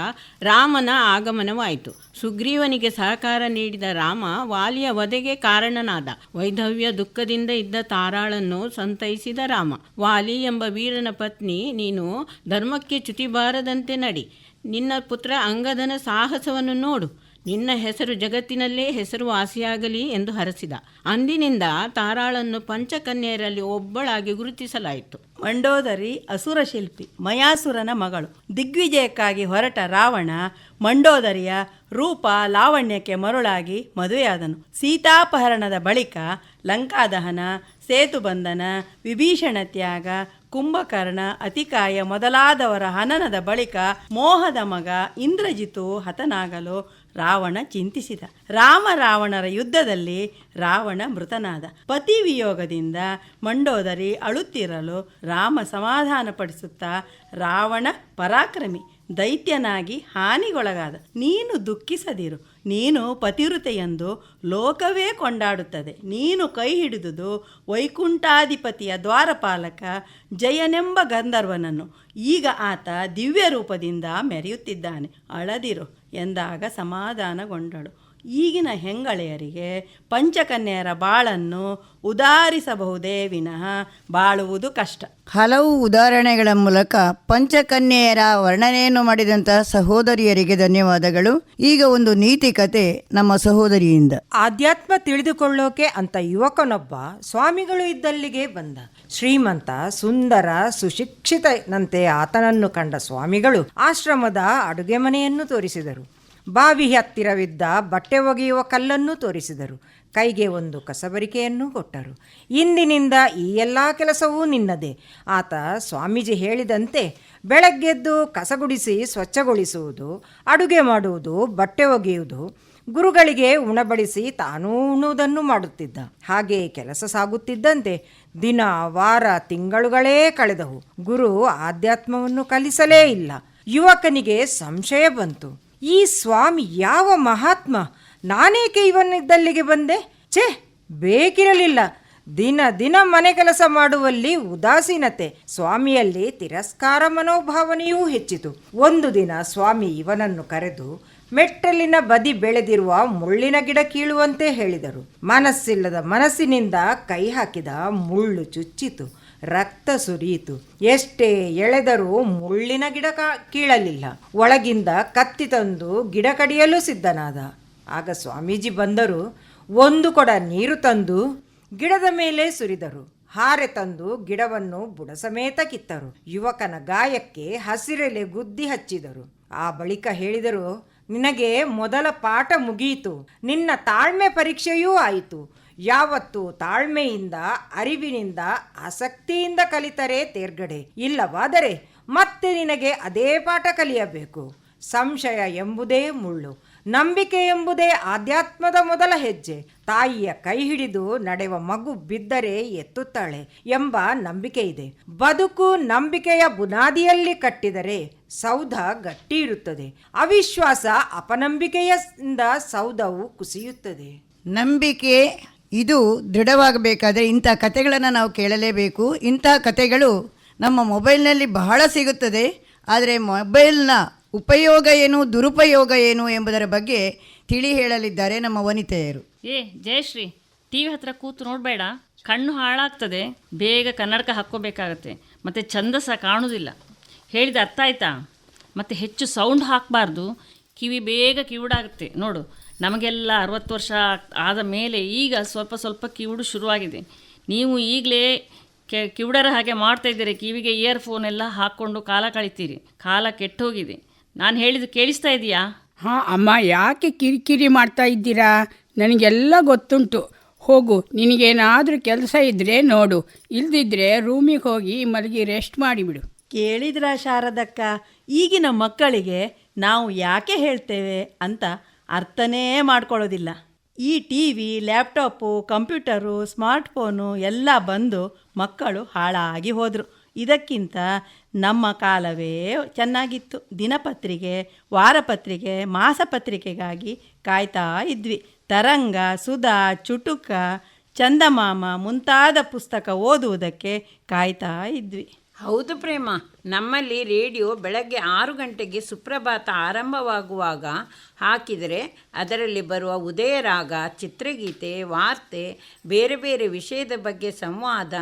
ರಾಮನ ಆಗಮನವಾಯಿತು. ಸುಗ್ರೀವನಿಗೆ ಸಹಕಾರ ನೀಡಿದ ರಾಮ ವಾಲಿಯ ವಧೆಗೆ ಕಾರಣನಾದ. ವೈಧವ್ಯ ದುಃಖದಿಂದ ಇದ್ದ ತಾರಾಳನ್ನು ಸಂತೈಸಿದ ರಾಮ. ವಾಲಿ ಎಂಬ ವೀರನ ಪತ್ನಿ, ನೀನು ಧರ್ಮಕ್ಕೆ ಚ್ಯುತಿ ಬಾರದಂತೆ ನಡಿ. ನಿನ್ನ ಪುತ್ರ ಅಂಗದನ ಸಾಹಸವನ್ನು ನೋಡು. ನಿನ್ನ ಹೆಸರು ಜಗತ್ತಿನಲ್ಲೇ ಹೆಸರುವಾಸಿಯಾಗಲಿ ಎಂದು ಹರಸಿದ. ಅಂದಿನಿಂದ ತಾರಾಳನ್ನು ಪಂಚಕನ್ಯೆಯರಲ್ಲಿ ಒಬ್ಬಳಾಗಿ ಗುರುತಿಸಲಾಯಿತು. ಮಂಡೋದರಿ ಅಸುರ ಶಿಲ್ಪಿ, ಮಯಾಸುರನ ಮಗಳು. ದಿಗ್ವಿಜಯಕ್ಕಾಗಿ ಹೊರಟ ರಾವಣ ಮಂಡೋದರಿಯ ರೂಪ ಲಾವಣ್ಯಕ್ಕೆ ಮರುಳಾಗಿ ಮದುವೆಯಾದನು. ಸೀತಾಪಹರಣದ ಬಳಿಕ ಲಂಕಾದಹನ, ಸೇತುಬಂಧನ, ವಿಭೀಷಣ ತ್ಯಾಗ, ಕುಂಭಕರ್ಣ, ಅತಿಕಾಯ ಮೊದಲಾದವರ ಹನನದ ಬಳಿಕ ಮೋಹದ ಮಗ ಇಂದ್ರಜಿತು ಹತನಾಗಲು ರಾವಣ ಚಿಂತಿಸಿದ. ರಾವಣರ ಯುದ್ಧದಲ್ಲಿ ರಾವಣ ಮೃತನಾದ. ಪತಿ ವಿಯೋಗದಿಂದ ಮಂಡೋದರಿ ಅಳುತ್ತಿರಲು ರಾಮ ಸಮಾಧಾನಪಡಿಸುತ್ತಾ, ರಾವಣ ಪರಾಕ್ರಮಿ, ದೈತ್ಯನಾಗಿ ಹಾನಿಗೊಳಗಾದ. ನೀನು ದುಃಖಿಸದಿರು. ನೀನು ಪತಿವೃತೆಯೆಂದು ಲೋಕವೇ ಕೊಂಡಾಡುತ್ತದೆ. ನೀನು ಕೈ ಹಿಡಿದುದು ವೈಕುಂಠಾಧಿಪತಿಯ ದ್ವಾರಪಾಲಕ ಜಯನೆಂಬ ಗಂಧರ್ವನನ್ನು. ಈಗ ಆತ ದಿವ್ಯ ರೂಪದಿಂದ ಮೆರೆಯುತ್ತಿದ್ದಾನೆ. ಅಳದಿರು ಎಂದಾಗ ಸಮಾಧಾನಗೊಂಡಳು. ಈಗಿನ ಹೆಂಗಳೆಯರಿಗೆ ಪಂಚಕನ್ಯೆಯರ ಬಾಳನ್ನು ಉದಾರಿಸಬಹುದೇ ವಿನಃ ಬಾಳುವುದು ಕಷ್ಟ. ಹಲವು ಉದಾಹರಣೆಗಳ ಮೂಲಕ ಪಂಚಕನ್ಯೆಯರ ವರ್ಣನೆಯನ್ನು ಮಾಡಿದಂತಹ ಸಹೋದರಿಯರಿಗೆ ಧನ್ಯವಾದಗಳು. ಈಗ ಒಂದು ನೀತಿ ಕತೆ ನಮ್ಮ ಸಹೋದರಿಯಿಂದ. ಆಧ್ಯಾತ್ಮ ತಿಳಿದುಕೊಳ್ಳೋಕೆ ಅಂತ ಯುವಕನೊಬ್ಬ ಸ್ವಾಮಿಗಳು ಇದ್ದಲ್ಲಿಗೆ ಬಂದ. ಶ್ರೀಮಂತ, ಸುಂದರ, ಸುಶಿಕ್ಷಿತನಂತೆ ಆತನನ್ನು ಕಂಡ ಸ್ವಾಮಿಗಳು ಆಶ್ರಮದ ಅಡುಗೆ ಮನೆಯನ್ನು ತೋರಿಸಿದರು. ಬಾವಿ ಹತ್ತಿರವಿದ್ದ ಬಟ್ಟೆ ಒಗೆಯುವ ಕಲ್ಲನ್ನು ತೋರಿಸಿದರು. ಕೈಗೆ ಒಂದು ಕಸಬರಿಕೆಯನ್ನು ಕೊಟ್ಟರು. ಇಂದಿನಿಂದ ಈ ಎಲ್ಲ ಕೆಲಸವೂ ನಿನ್ನದೇ. ಆತ ಸ್ವಾಮೀಜಿ ಹೇಳಿದಂತೆ ಬೆಳಗ್ಗೆದ್ದು ಕಸಗುಡಿಸಿ ಸ್ವಚ್ಛಗೊಳಿಸುವುದು, ಅಡುಗೆ ಮಾಡುವುದು, ಬಟ್ಟೆ ಒಗೆಯುವುದು, ಗುರುಗಳಿಗೆ ಉಣಬಡಿಸಿ ತಾನೂ ಉಣ್ಣುವುದನ್ನು ಮಾಡುತ್ತಿದ್ದ. ಹಾಗೆ ಕೆಲಸ ಸಾಗುತ್ತಿದ್ದಂತೆ ದಿನ, ವಾರ, ತಿಂಗಳುಗಳೇ ಕಳೆದವು. ಗುರು ಆಧ್ಯಾತ್ಮವನ್ನು ಕಲಿಸಲೇ ಇಲ್ಲ. ಯುವಕನಿಗೆ ಸಂಶಯ ಬಂತು. ಈ ಸ್ವಾಮಿ ಯಾವ ಮಹಾತ್ಮ? ನಾನೇಕೆ ಇವನಿದ್ದಲ್ಲಿಗೆ ಬಂದೆ? ಛೇ, ಬೇಕಿರಲಿಲ್ಲ. ದಿನ ದಿನ ಮನೆ ಕೆಲಸ ಮಾಡುವಲ್ಲಿ ಉದಾಸೀನತೆ, ಸ್ವಾಮಿಯಲ್ಲಿ ತಿರಸ್ಕಾರ ಮನೋಭಾವನೆಯೂ ಹೆಚ್ಚಿತು. ಒಂದು ದಿನ ಸ್ವಾಮಿ ಇವನನ್ನು ಕರೆದು ಮೆಟ್ಟಲಿನ ಬದಿ ಬೆಳೆದಿರುವ ಮುಳ್ಳಿನ ಗಿಡ ಕೀಳುವಂತೆ ಹೇಳಿದರು. ಮನಸ್ಸಿಲ್ಲದ ಮನಸ್ಸಿನಿಂದ ಕೈ ಹಾಕಿದ. ಮುಳ್ಳು ಚುಚ್ಚಿತು, ರಕ್ತ ಸುರಿಯಿತು. ಎಷ್ಟೇ ಎಳೆದರೂ ಮುಳ್ಳಿನ ಗಿಡ ಕೀಳಲಿಲ್ಲ. ಒಳಗಿಂದ ಕತ್ತಿ ತಂದು ಗಿಡ ಕಡಿಯಲು ಸಿದ್ಧನಾದ. ಆಗ ಸ್ವಾಮೀಜಿ ಬಂದರು. ಒಂದು ಕೊಡ ನೀರು ತಂದು ಗಿಡದ ಮೇಲೆ ಸುರಿದರು. ಹಾರೆ ತಂದು ಗಿಡವನ್ನು ಬುಡ ಸಮೇತ ಕಿತ್ತರು. ಯುವಕನ ಗಾಯಕ್ಕೆ ಹಸಿರೆಲೆ ಗುದ್ದಿ ಹಚ್ಚಿದರು. ಆ ಬಳಿಕ ಹೇಳಿದರು, ನಿನಗೆ ಮೊದಲ ಪಾಠ ಮುಗಿಯಿತು. ನಿನ್ನ ತಾಳ್ಮೆ ಪರೀಕ್ಷೆಯೂ ಆಯಿತು. ಯಾವತ್ತು ತಾಳ್ಮೆಯಿಂದ, ಅರಿವಿನಿಂದ, ಆಸಕ್ತಿಯಿಂದ ಕಲಿತರೆ ತೇರ್ಗಡೆ. ಇಲ್ಲವಾದರೆ ಮತ್ತೆ ನಿನಗೆ ಅದೇ ಪಾಠ ಕಲಿಯಬೇಕು. ಸಂಶಯ ಎಂಬುದೇ ಮುಳ್ಳು, ನಂಬಿಕೆ ಎಂಬುದೇ ಆಧ್ಯಾತ್ಮದ ಮೊದಲ ಹೆಜ್ಜೆ. ತಾಯಿಯ ಕೈ ಹಿಡಿದು ನಡೆವ ಮಗು ಬಿದ್ದರೆ ಎತ್ತುತ್ತಾಳೆ ಎಂಬ ನಂಬಿಕೆ ಇದೆ. ಬದುಕು ನಂಬಿಕೆಯ ಬುನಾದಿಯಲ್ಲಿ ಕಟ್ಟಿದರೆ ಸೌಧ ಗಟ್ಟಿ ಇರುತ್ತದೆ. ಅವಿಶ್ವಾಸ, ಅಪನಂಬಿಕೆಯಿಂದ ಸೌಧವು ಕುಸಿಯುತ್ತದೆ. ನಂಬಿಕೆ ಇದು ದೃಢವಾಗಬೇಕಾದರೆ ಇಂಥ ಕಥೆಗಳನ್ನು ನಾವು ಕೇಳಲೇಬೇಕು. ಇಂಥ ಕಥೆಗಳು ನಮ್ಮ ಮೊಬೈಲ್ನಲ್ಲಿ ಬಹಳ ಸಿಗುತ್ತದೆ. ಆದರೆ ಮೊಬೈಲ್ನ ಉಪಯೋಗ ಏನು, ದುರುಪಯೋಗ ಏನು ಎಂಬುದರ ಬಗ್ಗೆ ತಿಳಿ ಹೇಳಲಿದ್ದಾರೆ ನಮ್ಮ ವನಿತೆಯರು. ಜಯಶ್ರೀ, ಟಿ ವಿ ಹತ್ರ ಕೂತು ನೋಡಬೇಡ, ಕಣ್ಣು ಹಾಳಾಗ್ತದೆ. ಬೇಗ ಕನ್ನಡಕ ಹಾಕ್ಕೋಬೇಕಾಗತ್ತೆ, ಮತ್ತು ಛಂದಸ ಕಾಣುವುದಿಲ್ಲ. ಹೇಳಿದ ಅರ್ಥ ಆಯ್ತಾ? ಮತ್ತು ಹೆಚ್ಚು ಸೌಂಡ್ ಹಾಕಬಾರ್ದು, ಕಿವಿ ಬೇಗ ಕಿವುಡಾಗುತ್ತೆ. ನೋಡು, ನಮಗೆಲ್ಲ 60 ವರ್ಷ ಆದ ಮೇಲೆ ಈಗ ಸ್ವಲ್ಪ ಸ್ವಲ್ಪ ಕಿವುಡು ಶುರುವಾಗಿದೆ. ನೀವು ಈಗಲೇ ಕಿವುಡರ ಹಾಗೆ ಮಾಡ್ತಾ ಇದ್ದೀರಿ. ಕಿವಿಗೆ ಇಯರ್ಫೋನ್ ಎಲ್ಲ ಹಾಕ್ಕೊಂಡು ಕಾಲ ಕಳಿತೀರಿ. ಕಾಲ ಕೆಟ್ಟೋಗಿದೆ. ನಾನು ಹೇಳಿದ್ದು ಕೇಳಿಸ್ತಾ ಇದೆಯಾ? ಹಾಂ ಅಮ್ಮ, ಯಾಕೆ ಕಿರಿಕಿರಿ ಮಾಡ್ತಾ ಇದ್ದೀರಾ? ನನಗೆಲ್ಲ ಗೊತ್ತುಂಟು. ಹೋಗು, ನಿನಗೇನಾದರೂ ಕೆಲಸ ಇದ್ದರೆ ನೋಡು, ಇಲ್ದಿದ್ರೆ ರೂಮಿಗೆ ಹೋಗಿ ಮಲಗಿ ರೆಸ್ಟ್ ಮಾಡಿಬಿಡು. ಕೇಳಿದ್ರ ಶಾರದಕ್ಕ? ಈಗಿನ ಮಕ್ಕಳಿಗೆ ನಾವು ಯಾಕೆ ಹೇಳ್ತೇವೆ ಅಂತ ಅರ್ಥನೇ ಮಾಡ್ಕೊಳ್ಳೋದಿಲ್ಲ. ಈ T V, laptop, computer, smartphone ಎಲ್ಲ ಬಂದು ಮಕ್ಕಳು ಹಾಳಾಗಿ ಹೋದರು. ಇದಕ್ಕಿಂತ ನಮ್ಮ ಕಾಲವೇ ಚೆನ್ನಾಗಿತ್ತು. ದಿನಪತ್ರಿಕೆ, ವಾರಪತ್ರಿಕೆ, ಮಾಸಪತ್ರಿಕೆಗಾಗಿ ಕಾಯ್ತಾ ಇದ್ವಿ. ತರಂಗ, ಸುಧಾ, ಚುಟುಕ, ಚಂದಮಾಮ ಮುಂತಾದ ಪುಸ್ತಕ ಓದುವುದಕ್ಕೆ ಕಾಯ್ತಾ ಇದ್ವಿ. ಹೌದು ಪ್ರೇಮ, ನಮ್ಮಲ್ಲಿ ರೇಡಿಯೋ ಬೆಳಗ್ಗೆ 6 ಗಂಟೆಗೆ ಸುಪ್ರಭಾತ ಆರಂಭವಾಗುವಾಗ ಹಾಕಿದರೆ ಅದರಲ್ಲಿ ಬರುವ ಉದಯರಾಗ, ಚಿತ್ರಗೀತೆ, ವಾರ್ತೆ, ಬೇರೆ ಬೇರೆ ವಿಷಯದ ಬಗ್ಗೆ ಸಂವಾದ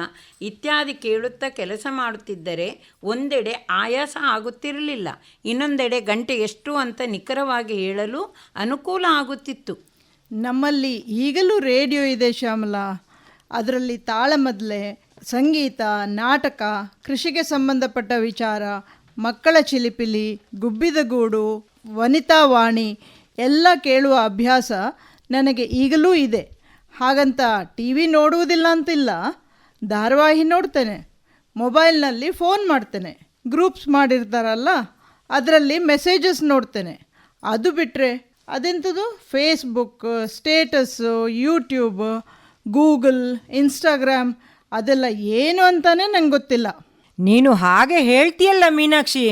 ಇತ್ಯಾದಿ ಕೇಳುತ್ತಾ ಕೆಲಸ ಮಾಡುತ್ತಿದ್ದರೆ ಒಂದೆಡೆ ಆಯಾಸ ಆಗುತ್ತಿರಲಿಲ್ಲ, ಇನ್ನೊಂದೆಡೆ ಗಂಟೆ ಎಷ್ಟು ಅಂತ ನಿಖರವಾಗಿ ಹೇಳಲು ಅನುಕೂಲ ಆಗುತ್ತಿತ್ತು. ನಮ್ಮಲ್ಲಿ ಈಗಲೂ ರೇಡಿಯೋ ಇದೆ ಶ್ಯಾಮಲಾ. ಅದರಲ್ಲಿ ತಾಳಮದ್ದಲೆ, ಸಂಗೀತ, ನಾಟಕ, ಕೃಷಿಗೆ ಸಂಬಂಧಪಟ್ಟ ವಿಚಾರ, ಮಕ್ಕಳ ಚಿಲಿಪಿಲಿ, ಗುಬ್ಬಿದ ಗೂಡು, ವನಿತಾವಾಣಿ ಎಲ್ಲ ಕೇಳುವ ಅಭ್ಯಾಸ ನನಗೆ ಈಗಲೂ ಇದೆ. ಹಾಗಂತ ಟಿ ವಿ ನೋಡುವುದಿಲ್ಲ ಅಂತಿಲ್ಲ. ಧಾರಾವಾಹಿ ನೋಡ್ತೇನೆ, ಮೊಬೈಲ್ನಲ್ಲಿ ಫೋನ್ ಮಾಡ್ತೇನೆ, ಗ್ರೂಪ್ಸ್ ಮಾಡಿರ್ತಾರಲ್ಲ ಅದರಲ್ಲಿ ಮೆಸೇಜಸ್ ನೋಡ್ತೇನೆ. ಅದು ಬಿಟ್ಟರೆ ಅದೆಂಥದ್ದು Facebook, status, YouTube, Google, Instagram ಅದೆಲ್ಲ ಏನು ಅಂತಾನೆ ನಂಗೆ ಗೊತ್ತಿಲ್ಲ. ನೀನು ಹಾಗೆ ಹೇಳ್ತೀಯಲ್ಲ ಮೀನಾಕ್ಷಿ,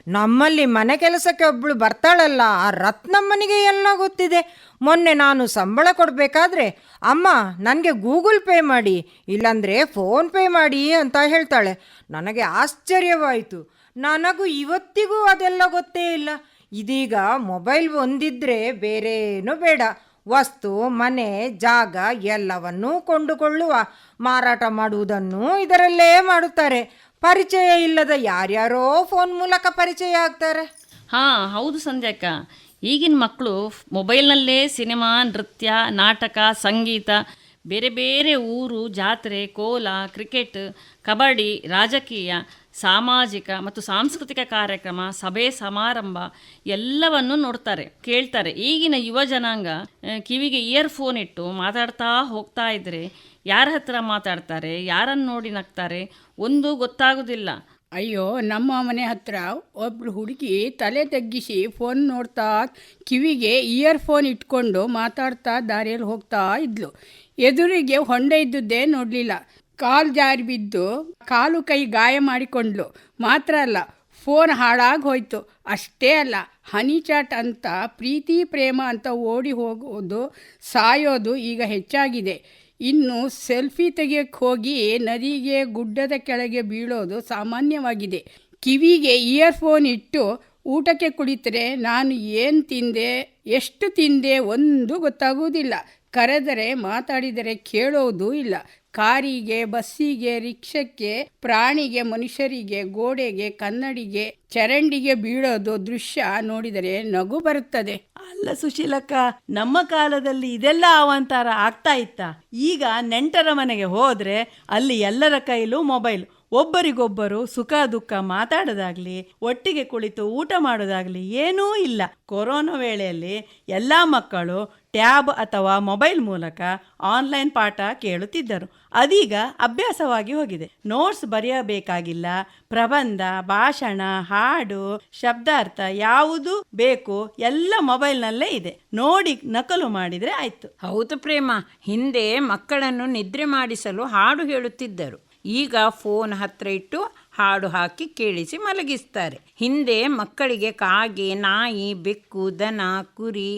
ನಮ್ಮಲ್ಲಿ ಮನೆ ಕೆಲಸಕ್ಕೆ ಒಬ್ಬಳು ಬರ್ತಾಳಲ್ಲ, ಆ ರತ್ನಮ್ಮನಿಗೆ ಎಲ್ಲ ಗೊತ್ತಿದೆ. ಮೊನ್ನೆ ನಾನು ಸಂಬಳ ಕೊಡಬೇಕಾದ್ರೆ, ಅಮ್ಮ ನನಗೆ ಗೂಗಲ್ ಪೇ ಮಾಡಿ, ಇಲ್ಲಾಂದರೆ ಫೋನ್ ಪೇ ಮಾಡಿ ಅಂತ ಹೇಳ್ತಾಳೆ. ನನಗೆ ಆಶ್ಚರ್ಯವಾಯಿತು. ನನಗೂ ಇವತ್ತಿಗೂ ಅದೆಲ್ಲ ಗೊತ್ತೇ ಇಲ್ಲ. ಇದೀಗ ಮೊಬೈಲ್ ಒಂದಿದ್ರೆ ಬೇರೇನೂ ಬೇಡ, ವಸ್ತು, ಮನೆ, ಜಾಗ ಎಲ್ಲವನ್ನೂ ಕೊಂಡುಕೊಳ್ಳುವ, ಮಾರಾಟ ಮಾಡುವುದನ್ನು ಇದರಲ್ಲೇ ಮಾಡುತ್ತಾರೆ. ಪರಿಚಯ ಇಲ್ಲದ ಯಾರ್ಯಾರೋ ಫೋನ್ ಮೂಲಕ ಪರಿಚಯ ಆಗ್ತಾರೆ. ಹಾಂ ಹೌದು ಸಂಧ್ಯಾಕ್ಕ, ಈಗಿನ ಮಕ್ಕಳು ಮೊಬೈಲ್ನಲ್ಲೇ ಸಿನಿಮಾ, ನೃತ್ಯ, ನಾಟಕ, ಸಂಗೀತ, ಬೇರೆ ಬೇರೆ ಊರು, ಜಾತ್ರೆ, ಕೋಲ, ಕ್ರಿಕೆಟ್, ಕಬಡ್ಡಿ, ರಾಜಕೀಯ, ಸಾಮಾಜಿಕ ಮತ್ತು ಸಾಂಸ್ಕೃತಿಕ ಕಾರ್ಯಕ್ರಮ, ಸಭೆ ಸಮಾರಂಭ ಎಲ್ಲವನ್ನು ನೋಡ್ತಾರೆ, ಕೇಳ್ತಾರೆ. ಈಗಿನ ಯುವ ಜನಾಂಗ ಕಿವಿಗೆ ಇಯರ್ಫೋನ್ ಇಟ್ಟು ಮಾತಾಡ್ತಾ ಹೋಗ್ತಾ ಇದ್ದರೆ ಯಾರ ಹತ್ರ ಮಾತಾಡ್ತಾರೆ, ಯಾರನ್ನು ನೋಡಿ ನಗ್ತಾರೆ ಒಂದು ಗೊತ್ತಾಗೋದಿಲ್ಲ. ಅಯ್ಯೋ, ನಮ್ಮ ಮನೆ ಹತ್ರ ಒಬ್ಳು ಹುಡುಗಿ ತಲೆ ತಗ್ಗಿಸಿ ಫೋನ್ ನೋಡ್ತಾ ಕಿವಿಗೆ ಇಯರ್ಫೋನ್ ಇಟ್ಕೊಂಡು ಮಾತಾಡ್ತಾ ದಾರಿಯಲ್ಲಿ ಹೋಗ್ತಾ ಇದ್ಲು. ಎದುರಿಗೆ ಹೊಂಡ ಇದ್ದುದೇ ನೋಡಲಿಲ್ಲ. ಕಾಲು ಜಾರಿ ಬಿದ್ದು ಕಾಲು ಕೈ ಗಾಯ ಮಾಡಿಕೊಂಡ್ಲು. ಮಾತ್ರ ಅಲ್ಲ, ಫೋನ್ ಹಾಳಾಗಿ ಹೋಯ್ತು. ಅಷ್ಟೇ ಅಲ್ಲ, ಹನಿ ಚಾಟ್ ಅಂತ ಪ್ರೀತಿ ಪ್ರೇಮ ಅಂತ ಓಡಿ ಹೋಗೋದು, ಸಾಯೋದು ಈಗ ಹೆಚ್ಚಾಗಿದೆ. ಇನ್ನು ಸೆಲ್ಫಿ ತೆಗೆಯಕ್ಕೆ ಹೋಗಿ ನದಿಗೆ, ಗುಡ್ಡದ ಕೆಳಗೆ ಬೀಳೋದು ಸಾಮಾನ್ಯವಾಗಿದೆ. ಕಿವಿಗೆ ಇಯರ್ಫೋನ್ ಇಟ್ಟು ಊಟಕ್ಕೆ ಕುಳಿತರೆ ನಾನು ಏನು ತಿಂದೆ, ಎಷ್ಟು ತಿಂದೆ ಒಂದು ಗೊತ್ತಾಗುವುದಿಲ್ಲ. ಕರೆದರೆ ಮಾತಾಡಿದರೆ ಕೇಳೋದು ಇಲ್ಲ. ಕಾರಿಗೆ, ಬಸ್ಸಿಗೆ, ರಿಕ್ಷಕ್ಕೆ, ಪ್ರಾಣಿಗೆ, ಮನುಷ್ಯರಿಗೆ, ಗೋಡೆಗೆ, ಕನ್ನಡಿಗೆ, ಚರಂಡಿಗೆ ಬೀಳೋದು ದೃಶ್ಯ ನೋಡಿದರೆ ನಗು ಬರುತ್ತದೆ. ಅಲ್ಲ ಸುಶೀಲಕ್ಕ, ನಮ್ಮ ಕಾಲದಲ್ಲಿ ಇದೆಲ್ಲ ಅವಾಂತರ ಆಗ್ತಾ ಇತ್ತ? ಈಗ ನೆಂಟರ ಮನೆಗೆ ಹೋದರೆ ಅಲ್ಲಿ ಎಲ್ಲರ ಕೈಲೂ ಮೊಬೈಲ್. ಒಬ್ಬರಿಗೊಬ್ಬರು ಸುಖ ದುಃಖ ಮಾತಾಡೋದಾಗ್ಲಿ, ಒಟ್ಟಿಗೆ ಕುಳಿತು ಊಟ ಮಾಡೋದಾಗ್ಲಿ ಏನೂ ಇಲ್ಲ. ಕೊರೋನಾ ವೇಳೆಯಲ್ಲಿ ಎಲ್ಲ ಮಕ್ಕಳು ಟ್ಯಾಬ್ ಅಥವಾ ಮೊಬೈಲ್ ಮೂಲಕ ಆನ್ಲೈನ್ ಪಾಠ ಕೇಳುತ್ತಿದ್ದರು. ಅದೀಗ ಅಭ್ಯಾಸವಾಗಿ ಹೋಗಿದೆ. ನೋಟ್ಸ್ ಬರೆಯಬೇಕಾಗಿಲ್ಲ. ಪ್ರಬಂಧ, ಭಾಷಣ, ಹಾಡು, ಶಬ್ದಾರ್ಥ ಯಾವುದು ಬೇಕು ಎಲ್ಲ ಮೊಬೈಲ್ನಲ್ಲೇ ಇದೆ. ನೋಡಿ ನಕಲು ಮಾಡಿದರೆ ಆಯಿತು. ಹೌದು ಪ್ರೇಮ, ಹಿಂದೆ ಮಕ್ಕಳನ್ನು ನಿದ್ರೆ ಮಾಡಿಸಲು ಹಾಡು ಹೇಳುತ್ತಿದ್ದರು. ಈಗ ಫೋನ್ ಹತ್ರ ಇಟ್ಟು ಹಾಡು ಹಾಕಿ ಕೇಳಿಸಿ ಮಲಗಿಸ್ತಾರೆ. ಹಿಂದೆ ಮಕ್ಕಳಿಗೆ ಕಾಗೆ, ನಾಯಿ, ಬೆಕ್ಕು, ದನ, ಕುರಿ,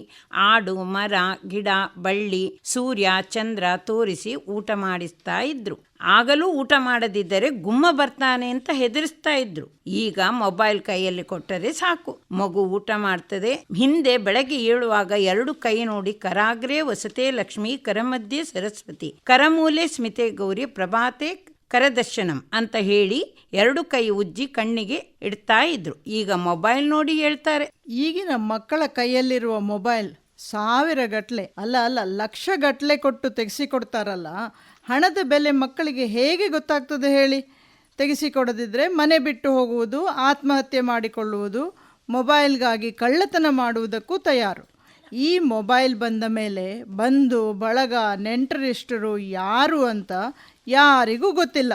ಆಡು, ಮರ, ಗಿಡ, ಬಳ್ಳಿ, ಸೂರ್ಯ, ಚಂದ್ರ ತೋರಿಸಿ ಊಟ ಮಾಡಿಸ್ತಾ ಇದ್ರು. ಆಗಲೂ ಊಟ ಮಾಡದಿದ್ದರೆ ಗುಮ್ಮ ಬರ್ತಾನೆ ಅಂತ ಹೆದರಿಸ್ತಾ ಇದ್ರು. ಈಗ ಮೊಬೈಲ್ ಕೈಯಲ್ಲಿ ಕೊಟ್ಟರೆ ಸಾಕು, ಮಗು ಊಟ ಮಾಡ್ತದೆ. ಹಿಂದೆ ಬೆಳಗ್ಗೆ ಏಳುವಾಗ 2 ಕೈ ನೋಡಿ ಕರಾಗ್ರೆ ವಸತೆ ಲಕ್ಷ್ಮಿ, ಕರಮಧ್ಯೆ ಸರಸ್ವತಿ, ಕರಮೂಲೆ ಸ್ಮಿತೆ ಗೌರಿ, ಪ್ರಭಾತೆ ಕರದರ್ಶನಂ ಅಂತ ಹೇಳಿ 2 ಕೈ ಉಜ್ಜಿ ಕಣ್ಣಿಗೆ ಇಡ್ತಾ ಇದ್ರು. ಈಗ ಮೊಬೈಲ್ ನೋಡಿ ಹೇಳ್ತಾರೆ. ಈಗಿನ ಮಕ್ಕಳ ಕೈಯಲ್ಲಿರುವ ಮೊಬೈಲ್ ಸಾವಿರಗಟ್ಟಲೆ ಅಲ್ಲ ಲಕ್ಷಗಟ್ಟಲೆ ಕೊಟ್ಟು ತೆಗೆಸಿಕೊಡ್ತಾರಲ್ಲ. ಹಣದ ಬೆಲೆ ಮಕ್ಕಳಿಗೆ ಹೇಗೆ ಗೊತ್ತಾಗ್ತದೆ ಹೇಳಿ? ತೆಗೆಸಿಕೊಡದಿದ್ದರೆ ಮನೆ ಬಿಟ್ಟು ಹೋಗುವುದು, ಆತ್ಮಹತ್ಯೆ ಮಾಡಿಕೊಳ್ಳುವುದು, ಮೊಬೈಲ್ಗಾಗಿ ಕಳ್ಳತನ ಮಾಡುವುದಕ್ಕೂ ತಯಾರು. ಈ ಮೊಬೈಲ್ ಬಂದ ಮೇಲೆ ಬಂಧು ಬಳಗ, ನೆಂಟರಿಷ್ಟರು ಯಾರು ಅಂತ ಯಾರಿಗೂ ಗೊತ್ತಿಲ್ಲ.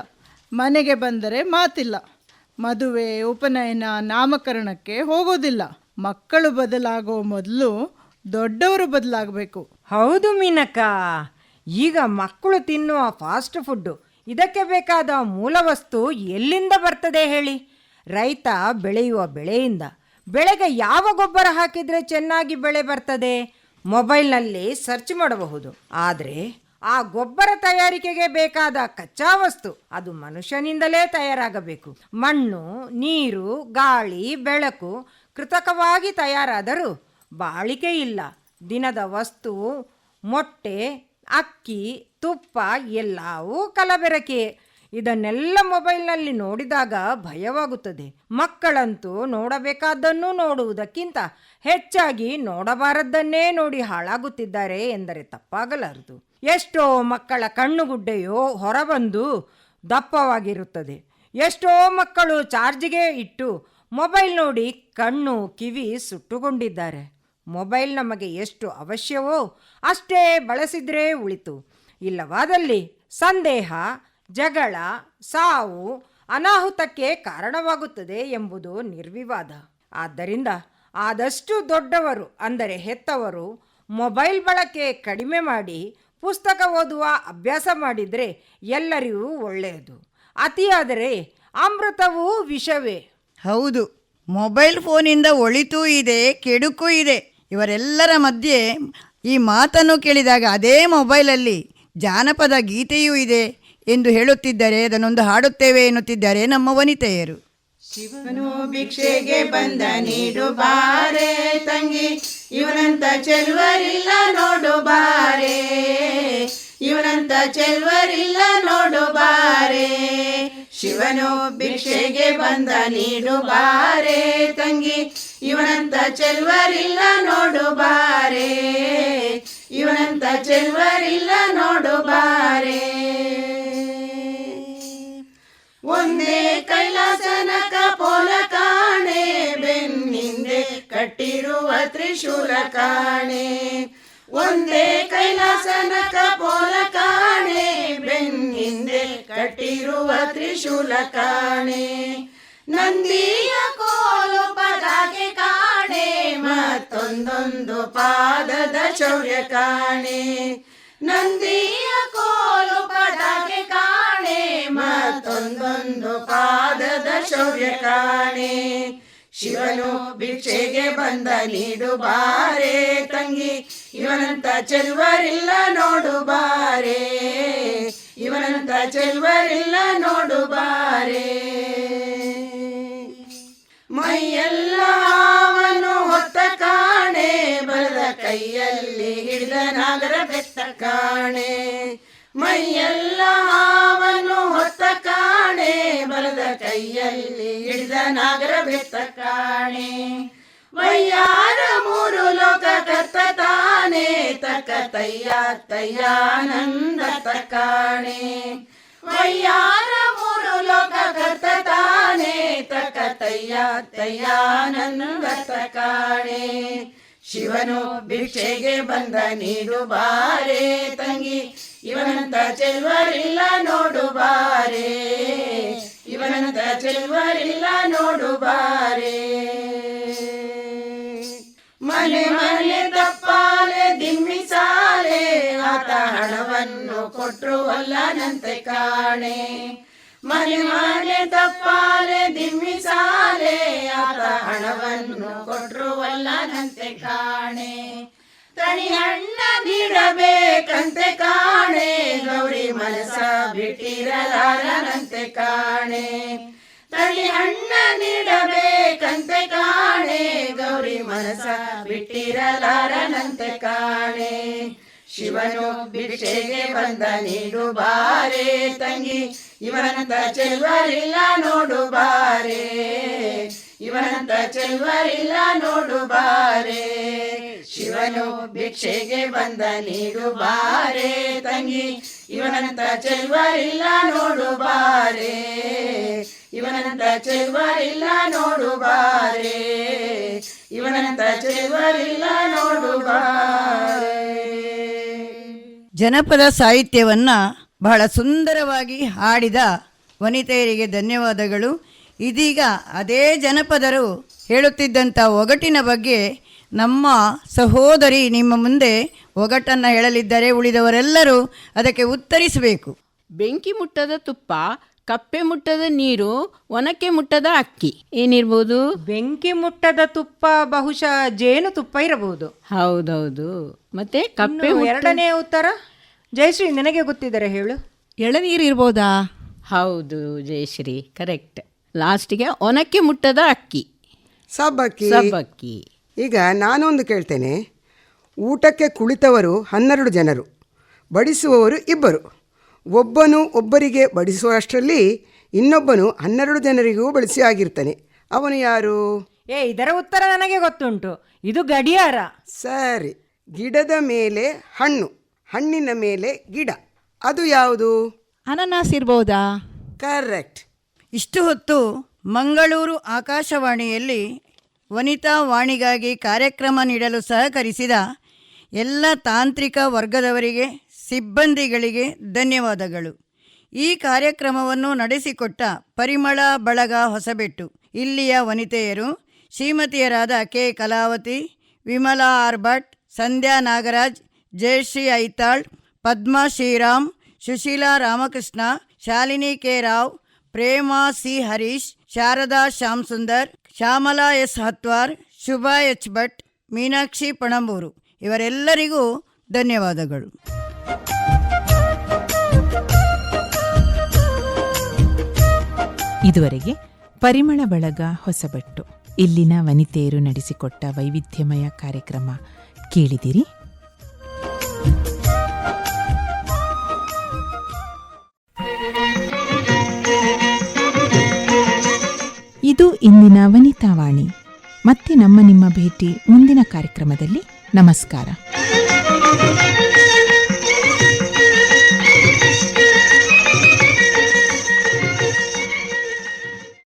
ಮನೆಗೆ ಬಂದರೆ ಮಾತಿಲ್ಲ. ಮದುವೆ, ಉಪನಯನ, ನಾಮಕರಣಕ್ಕೆ ಹೋಗೋದಿಲ್ಲ. ಮಕ್ಕಳು ಬದಲಾಗೋ ಮೊದಲು ದೊಡ್ಡವರು ಬದಲಾಗಬೇಕು. ಹೌದು ಮೀನಕ್ಕ, ಈಗ ಮಕ್ಕಳು ತಿನ್ನುವ ಫಾಸ್ಟ್ ಫುಡ್ಡು, ಇದಕ್ಕೆ ಬೇಕಾದ ಮೂಲವಸ್ತು ಎಲ್ಲಿಂದ ಬರ್ತದೆ ಹೇಳಿ? ರೈತ ಬೆಳೆಯುವ ಬೆಳೆಯಿಂದ. ಬೆಳೆಗೆ ಯಾವ ಗೊಬ್ಬರ ಹಾಕಿದರೆ ಚೆನ್ನಾಗಿ ಬೆಳೆ ಬರ್ತದೆ? ಮೊಬೈಲ್ನಲ್ಲಿ ಸರ್ಚ್ ಮಾಡಬಹುದು. ಆದರೆ ಆ ಗೊಬ್ಬರ ತಯಾರಿಕೆಗೆ ಬೇಕಾದ ಕಚ್ಚಾ ವಸ್ತು ಅದು ಮನುಷ್ಯನಿಂದಲೇ ತಯಾರಾಗಬೇಕು. ಮಣ್ಣು, ನೀರು, ಗಾಳಿ, ಬೆಳಕು ಕೃತಕವಾಗಿ ತಯಾರಾದರೂ ಬಾಳಿಕೆ ಇಲ್ಲ. ದಿನದ ವಸ್ತು, ಮೊಟ್ಟೆ, ಅಕ್ಕಿ, ತುಪ್ಪ ಎಲ್ಲವೂ ಕಲಬೆರಕೆ. ಇದನ್ನೆಲ್ಲ ಮೊಬೈಲ್ನಲ್ಲಿ ನೋಡಿದಾಗ ಭಯವಾಗುತ್ತದೆ. ಮಕ್ಕಳಂತೂ ನೋಡಬೇಕಾದ್ದನ್ನು ನೋಡುವುದಕ್ಕಿಂತ ಹೆಚ್ಚಾಗಿ ನೋಡಬಾರದ್ದನ್ನೇ ನೋಡಿ ಹಾಳಾಗುತ್ತಿದ್ದಾರೆ ಎಂದರೆ ತಪ್ಪಾಗಲಾರದು. ಎಷ್ಟೋ ಮಕ್ಕಳ ಕಣ್ಣುಗುಡ್ಡೆಯೋ ಹೊರಬಂದು ದಪ್ಪವಾಗಿರುತ್ತದೆ. ಎಷ್ಟೋ ಮಕ್ಕಳು ಚಾರ್ಜಿಗೆ ಇಟ್ಟು ಮೊಬೈಲ್ ನೋಡಿ ಕಣ್ಣು ಕಿವಿ ಸುಟ್ಟುಕೊಂಡಿದ್ದಾರೆ. ಮೊಬೈಲ್ ನಮಗೆ ಎಷ್ಟು ಅವಶ್ಯವೋ ಅಷ್ಟೇ ಬಳಸಿದರೆ ಉಳಿತು. ಇಲ್ಲವಾದಲ್ಲಿ ಸಂದೇಹ, ಜಗಳ, ಸಾವು, ಅನಾಹುತಕ್ಕೆ ಕಾರಣವಾಗುತ್ತದೆ ಎಂಬುದು ನಿರ್ವಿವಾದ. ಆದ್ದರಿಂದ ಆದಷ್ಟು ದೊಡ್ಡವರು ಅಂದರೆ ಹೆತ್ತವರು ಮೊಬೈಲ್ ಬಳಕೆ ಕಡಿಮೆ ಮಾಡಿ ಪುಸ್ತಕ ಓದುವ ಅಭ್ಯಾಸ ಮಾಡಿದರೆ ಎಲ್ಲರಿಗೂ ಒಳ್ಳೆಯದು. ಅತಿಯಾದರೆ ಅಮೃತವೂ ವಿಷವೇ. ಹೌದು, ಮೊಬೈಲ್ ಫೋನಿಂದ ಒಳಿತೂ ಇದೆ, ಕೆಡುಕೂ ಇದೆ. ಇವರೆಲ್ಲರ ಮಧ್ಯೆ ಈ ಮಾತನ್ನು ಕೇಳಿದಾಗ ಅದೇ ಮೊಬೈಲಲ್ಲಿ ಜಾನಪದ ಗೀತೆಯೂ ಇದೆ ಎಂದು ಹೇಳುತ್ತಿದ್ದಾರೆ. ಅದನ್ನೊಂದು ಹಾಡುತ್ತೇವೆ ಎನ್ನುತ್ತಿದ್ದಾರೆ ನಮ್ಮ ವನಿತೆಯರು. ಶಿವನು ಭಿಕ್ಷೆಗೆ ಬಂದ ನೀಡು ಬಾರೆ ತಂಗಿ, ಇವನಂತ ಚೆಲ್ವರಿಲ್ಲ ನೋಡು ಬಾರೆ, ಇವನಂತ ಚೆಲ್ವರಿಲ್ಲ ನೋಡು ಬಾರೆ. ಶಿವನು ಭಿಕ್ಷೆಗೆ ಬಂದ ನೀಡು ಬಾರೆ ತಂಗಿ, ಇವನಂತ ಚೆಲ್ವರಿಲ್ಲ ನೋಡು ಬಾರೆ, ಇವನಂತ ಚೆಲ್ವರಿಲ್ಲ ನೋಡು ಬಾರೆ. ಕೈಲಾಸನಕ ಪೋಲ ಕಾಣೆ ಬೆನ್ನಿಂದೆ ಕಟ್ಟಿರುವ ತ್ರಿಶೂಲ ಕಾಣೆ ಒಂದೇ ಕೈಲಾಸನಕ ಪೋಲ ಕಾಣೆ ಬೆನ್ನಿಂದೆ ಕಟ್ಟಿರುವ ತ್ರಿಶೂಲ ಕಾಣೆ ನಂದಿಯ ಕೋಲು ಪದಾಕೆ ಕಾಣೆ ಮತ್ತೊಂದೊಂದು ಪಾದದ ಶೌರ್ಯ ಕಾಣೆ ನಂದಿಯ ಕೋಲು ಪದಾಕೆ ಕಾಣೆ ಮತ್ತೊಂದೊಂದು ಪಾದದ ಶೌರ್ಯ ಕಾಣೆ ಶಿವನು ಭಿಕ್ಷೆಗೆ ಬಂದ ನೀಡು ಬಾರೆ ತಂಗಿ ಇವನಂತ ಚೆಲುವರಿಲ್ಲ ನೋಡು ಬಾರೆ ಇವನಂತ ಚೆಲುವರಿಲ್ಲ ನೋಡು ಬಾರೆ ಮೈಯೆಲ್ಲ ಅವನು ಹೊತ್ತ ಕಾಣೆ ಬಲದ ಕೈಯಲ್ಲಿ ಹಿಡಿದ ನಾಗರ ಬೆತ್ತ ಕಾಣೆ ಮೈಯೆಲ್ಲ ಅವನು ಹೊತ್ತ ಕಾಣೆ ಬಲದ ಕೈಯಲ್ಲಿ ಹಿಡಿದ ನಾಗರ ಬೆತ್ತ ಕಾಣೆ ವಯ್ಯಾರ ಮೂರು ಲೋಕ ಕರ್ತ ತಾನೆ ತಕ್ಕ ತಯ್ಯ ತಯ್ಯಾನಂದ ಕಾಣೆ ವಯ್ಯಾರ ಮೂರು ಲೋಕ ಕರ್ತ ತಾನೆ ತಕ್ಕ ತಯ್ಯ ತಯ್ಯಾನಂದ ಕಾಣೆ ಶಿವನು ಭಿಕ್ಷೆಗೆ ಬಂದ ನೀಡು ಬಾರೆ ತಂಗಿ ಇವನಂತ ಚೆಲುವರಿಲ್ಲ ನೋಡು ಬಾರೆ ಇವನಂತ ಚೆಲುವರಿಲ್ಲ ನೋಡು ಬಾರೆ ಮನೆ ಮನೆ ತಪ್ಪಾಲೆ ದಿಮ್ಮಿಸಾಲೆ ಆತ ಹಣವನ್ನು ಕೊಟ್ರು ಅಲ್ಲನಂತೆ ಕಾಣೆ ಮನೆ ಮನೆ ತಪ್ಪಾಲೆ ದಿಮ್ಮಿಸಾಲೆ ಆತ ಹಣವನ್ನು ಕೊಟ್ರು ಅಲ್ಲನಂತೆ ಕಾಣೆ ತನಿ ಹಣ್ಣ ನೀಡಬೇಕಂತೆ ಕಾಣೆ ಗೌರಿ ಮನಸ ಬಿಟ್ಟಿರಲಾರನಂತೆ ಕಾಣೆ ತನಿ ಹಣ್ಣ ನೀಡಬೇಕಂತೆ ಕಾಣೆ ಗೌರಿ ಮನಸ ಬಿಟ್ಟಿರಲಾರನಂತೆ ಕಾಣೆ ಶಿವನು ಭಿಕ್ಷೆಗೆ ಬಂದ ನೀಡು ಬಾರೆ ತಂಗಿ ಇವನಂತ ಚೆಲುವರಿಲ್ಲ ನೋಡು ಬಾರೆ ಇವನಂತ ಚೆಲುವರಿಲ್ಲ ನೋಡು ಬಾರೆ ಶಿವನು ಭಿಕ್ಷೆಗೆ ಬಂದ ನೀಡು ಬಾರೆ ತಂಗಿ ಇವನಂತ ಚೆಲುವರಿಲ್ಲ ನೋಡು ಬಾರೆ ಇವನಂತ ಚೆಲುವರಿಲ್ಲ ನೋಡು ಬಾರೆ ಇವನಂತ ಚೆಲುವರಿಲ್ಲ ನೋಡು ಬಾರೆ. ಜನಪದ ಸಾಹಿತ್ಯವನ್ನ ಬಹಳ ಸುಂದರವಾಗಿ ಹಾಡಿದ ವನಿತೆಯರಿಗೆ ಧನ್ಯವಾದಗಳು. ಇದೀಗ ಅದೇ ಜನಪದರು ಹೇಳುತ್ತಿದ್ದಂಥ ಒಗಟಿನ ಬಗ್ಗೆ ನಮ್ಮ ಸಹೋದರಿ ನಿಮ್ಮ ಮುಂದೆ ಒಗಟನ್ನು ಹೇಳಲಿದ್ದಾರೆ. ಉಳಿದವರೆಲ್ಲರೂ ಅದಕ್ಕೆ ಉತ್ತರಿಸಬೇಕು. ಬೆಂಕಿ ಮುಟ್ಟದ ತುಪ್ಪ, ಕಪ್ಪೆ ಮುಟ್ಟದ ನೀರು, ಒನಕೆ ಮುಟ್ಟದ ಅಕ್ಕಿ ಏನಿರ್ಬೋದು? ಬೆಂಕಿ ಮುಟ್ಟದ ತುಪ್ಪ ಬಹುಶಃ ಜೇನು ತುಪ್ಪ ಇರಬಹುದು. ಹೌದೌದು. ಮತ್ತೆ ಕಪ್ಪೆ ಎರಡನೇ ಉತ್ತರ ಜಯಶ್ರೀ ನಿನಗೆ ಗೊತ್ತಿದ್ದಾರೆ ಹೇಳು. ಎಳನೀರು ಇರ್ಬೋದಾ? ಹೌದು ಜಯಶ್ರೀ, ಕರೆಕ್ಟ್. ಲಾಸ್ಟಿಗೆ ಒನಕೆ ಮುಟ್ಟದ ಅಕ್ಕಿ, ಸಬ್ಬಕ್ಕಿ. ಸಬ್ಬಕ್ಕಿ. ಈಗ ನಾನೊಂದು ಕೇಳ್ತೇನೆ. ಊಟಕ್ಕೆ ಕುಳಿತವರು 12 ಜನರು, ಬಡಿಸುವವರು 2. ಒಬ್ಬನು ಒಬ್ಬರಿಗೆ ಬಡಿಸುವಷ್ಟರಲ್ಲಿ ಇನ್ನೊಬ್ಬನು 12 ಜನರಿಗೂ ಬಡಿಸಿ ಆಗಿರ್ತಾನೆ. ಅವನು ಯಾರು? ಇದರ ಉತ್ತರ ನನಗೆ ಗೊತ್ತುಂಟು. ಇದು ಗಡಿಯಾರ. ಸರಿ. ಗಿಡದ ಮೇಲೆ ಹಣ್ಣು, ಹಣ್ಣಿನ ಮೇಲೆ ಗಿಡ, ಅದು ಯಾವುದು? ಅನನಾಸ್ ಇರ್ಬೋದಾ? ಕರೆಕ್ಟ್. ಇಷ್ಟು ಹೊತ್ತು ಮಂಗಳೂರು ಆಕಾಶವಾಣಿಯಲ್ಲಿ ವನಿತಾ ವಾಣಿಗಾಗಿ ಕಾರ್ಯಕ್ರಮ ನೀಡಲು ಸಹಕರಿಸಿದ ಎಲ್ಲ ತಾಂತ್ರಿಕ ವರ್ಗದವರಿಗೆ, ಸಿಬ್ಬಂದಿಗಳಿಗೆ ಧನ್ಯವಾದಗಳು. ಈ ಕಾರ್ಯಕ್ರಮವನ್ನು ನಡೆಸಿಕೊಟ್ಟ ಪರಿಮಳ ಬಳಗ ಹೊಸಬೆಟ್ಟು ಇಲ್ಲಿಯ ವನಿತೆಯರು ಶ್ರೀಮತಿಯರಾದ K Kalavati, Vimala R Bhat, Sandhya Nagaraj, Jayashree Aithal, Padma Shriram, Sushila Ramakrishna, Shalini K Rao, Prema C Harish, Sharada Shyam Sundar, Shyamala S Hatwar, Shubha H Bhat, Meenakshi Panambur ಇವರೆಲ್ಲರಿಗೂ ಧನ್ಯವಾದಗಳು. ಇದುವರೆಗೆ ಪರಿಮಳ ಬಳಗ ಹೊಸಬೆಟ್ಟು ಇಲ್ಲಿನ ವನಿತೆಯರು ನಡೆಸಿಕೊಟ್ಟ ವೈವಿಧ್ಯಮಯ ಕಾರ್ಯಕ್ರಮ ಕೇಳಿದಿರಿ. ಇದು ಇಂದಿನ ವನಿತಾವಾಣಿ. ಮತ್ತೆ ನಿಮ್ಮ ಭೇಟಿ ಮುಂದಿನ ಕಾರ್ಯಕ್ರಮದಲ್ಲಿ. ನಮಸ್ಕಾರ.